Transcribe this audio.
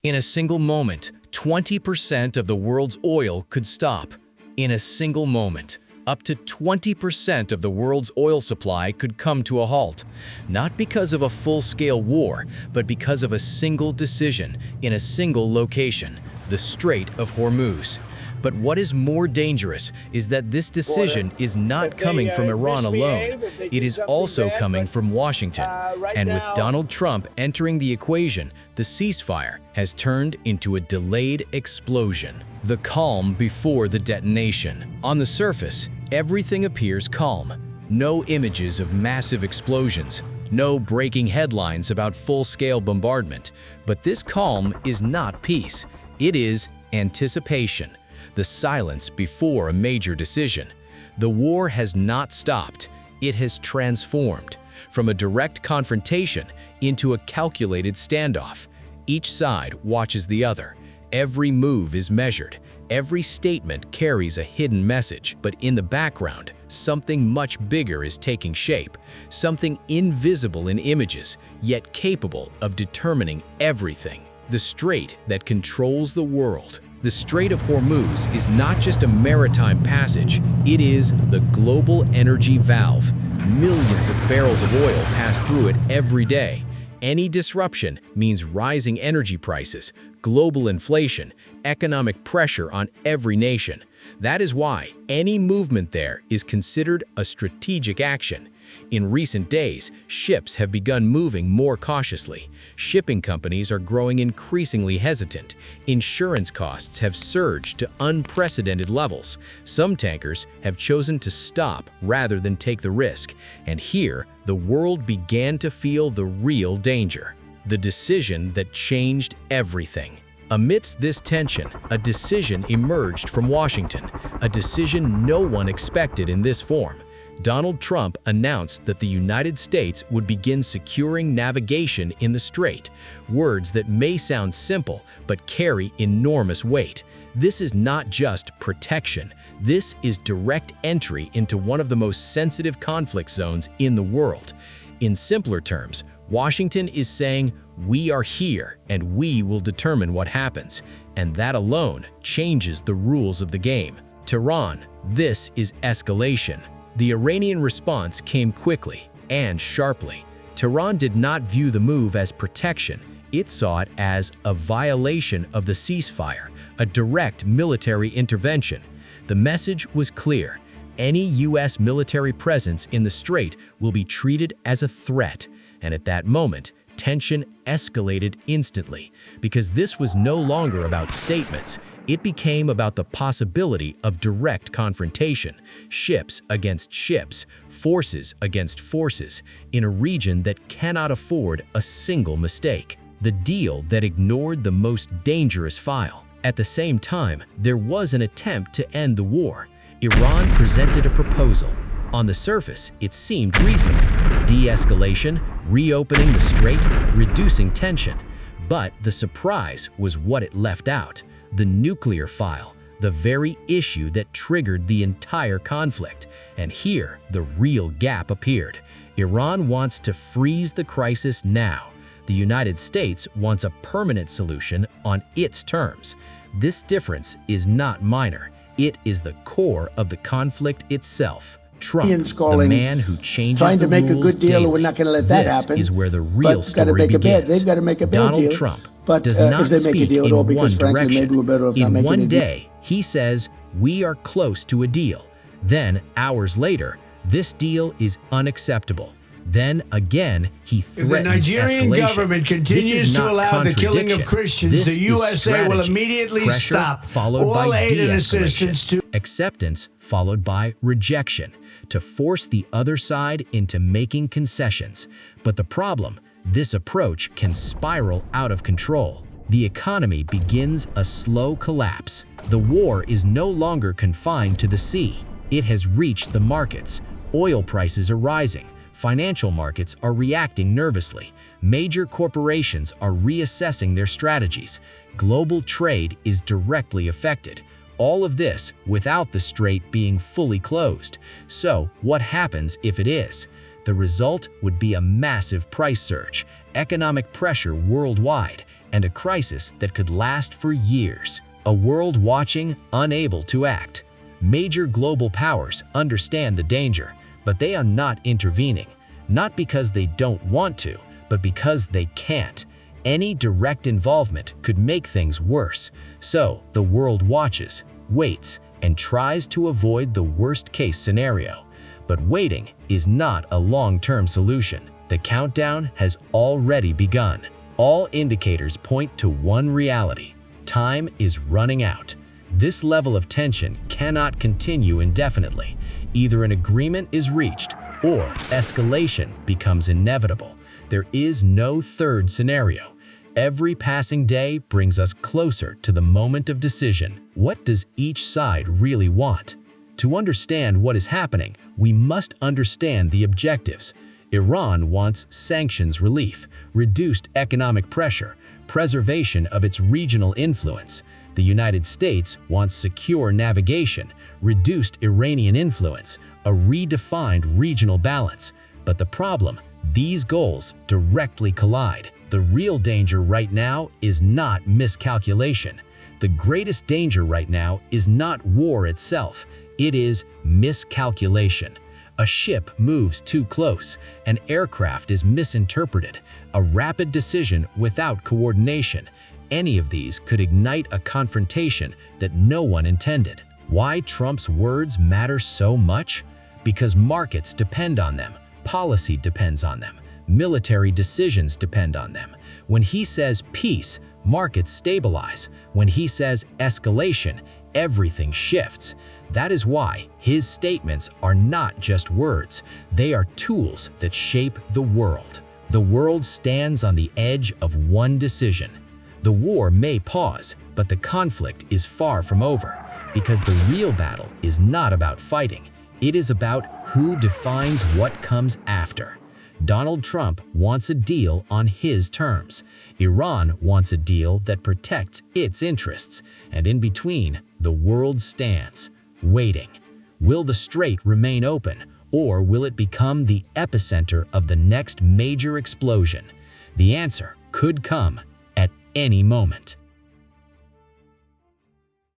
In a single moment, 20% of the world's oil could stop. In a single moment, up to 20% of the world's oil supply could come to a halt, not because of a full-scale war, but because of a single decision in a single location, the Strait of Hormuz. But what is more dangerous is that this decision is not coming from Iran alone. It is also coming from Washington. And with Donald Trump entering the equation, the ceasefire has turned into a delayed explosion. The calm before the detonation. On the surface, everything appears calm. No images of massive explosions. No breaking headlines about full-scale bombardment. But this calm is not peace. It is anticipation. The silence before a major decision. The war has not stopped. It has transformed from a direct confrontation into a calculated standoff. Each side watches the other. Every move is measured. Every statement carries a hidden message. But in the background, something much bigger is taking shape. Something invisible in images, yet capable of determining everything. The strait that controls the world. The Strait of Hormuz is not just a maritime passage, it is the global energy valve. Millions of barrels of oil pass through it every day. Any disruption means rising energy prices, global inflation, economic pressure on every nation. That is why any movement there is considered a strategic action. In recent days, ships have begun moving more cautiously. Shipping companies are growing increasingly hesitant. Insurance costs have surged to unprecedented levels. Some tankers have chosen to stop rather than take the risk. And here, the world began to feel the real danger. The decision that changed everything. Amidst this tension, a decision emerged from Washington, a decision no one expected in this form. Donald Trump announced that the United States would begin securing navigation in the strait, words that may sound simple but carry enormous weight. This is not just protection. This is direct entry into one of the most sensitive conflict zones in the world. In simpler terms, Washington is saying, "We are here and we will determine what happens," and that alone changes the rules of the game. Tehran, this is escalation. The Iranian response came quickly and sharply. Tehran did not view the move as protection. It saw it as a violation of the ceasefire, a direct military intervention. The message was clear. Any U.S. military presence in the strait will be treated as a threat. And at that moment, tension escalated instantly, because this was no longer about statements. It became about the possibility of direct confrontation, ships against ships, forces against forces, in a region that cannot afford a single mistake. The deal that ignored the most dangerous file. At the same time, there was an attempt to end the war. Iran presented a proposal. On the surface, it seemed reasonable. De-escalation, reopening the strait, reducing tension. But the surprise was what it left out. The nuclear file, the very issue that triggered the entire conflict. And here, the real gap appeared. Iran wants to freeze the crisis now. The United States wants a permanent solution on its terms. This difference is not minor. It is the core of the conflict itself. Trump, the man who changes trying to the make a rules good deal, daily. we're not going to let that This happen. is where the real story They've begins. got to make a bad Donald deal. Trump But does if not they make a speak deal in at all, one because frankly, direction. maybe we're better off not In making one a deal. day, he says, "We are close to a deal." Then, hours later, this deal is unacceptable. Then again, he threatens If the Nigerian escalation. government This continues is to not allow the killing contradiction. of Christians, This the is USA will strategy. immediately Pressure stop followed all by aid and de-escalation. assistance to Acceptance followed by rejection, to force the other side into making concessions. But the problem, this approach can spiral out of control. The economy begins a slow collapse. The war is no longer confined to the sea. It has reached the markets. Oil prices are rising. Financial markets are reacting nervously. Major corporations are reassessing their strategies. Global trade is directly affected. All of this without the strait being fully closed. So, what happens if it is? The result would be a massive price surge, economic pressure worldwide, and a crisis that could last for years. A world watching, unable to act. Major global powers understand the danger, but they are not intervening, not because they don't want to, but because they can't. Any direct involvement could make things worse, so the world watches, waits, and tries to avoid the worst-case scenario. But waiting is not a long-term solution. The countdown has already begun. All indicators point to one reality: time is running out. This level of tension cannot continue indefinitely. Either an agreement is reached or escalation becomes inevitable. There is no third scenario. Every passing day brings us closer to the moment of decision. What does each side really want? To understand what is happening, we must understand the objectives. Iran wants sanctions relief, reduced economic pressure, preservation of its regional influence. The United States wants secure navigation, reduced Iranian influence, a redefined regional balance. But the problem, these goals directly collide. The real danger right now is not miscalculation. The greatest danger right now is not war itself. It is miscalculation. A ship moves too close, an aircraft is misinterpreted, a rapid decision without coordination. Any of these could ignite a confrontation that no one intended. Why Trump's words matter so much? Because markets depend on them, policy depends on them, military decisions depend on them. When he says peace, markets stabilize. When he says escalation, everything shifts. That is why his statements are not just words, they are tools that shape the world. The world stands on the edge of one decision. The war may pause, but the conflict is far from over, because the real battle is not about fighting, it is about who defines what comes after. Donald Trump wants a deal on his terms. Iran wants a deal that protects its interests. And in between, the world stands, waiting. Will the strait remain open, or will it become the epicenter of the next major explosion? The answer could come at any moment.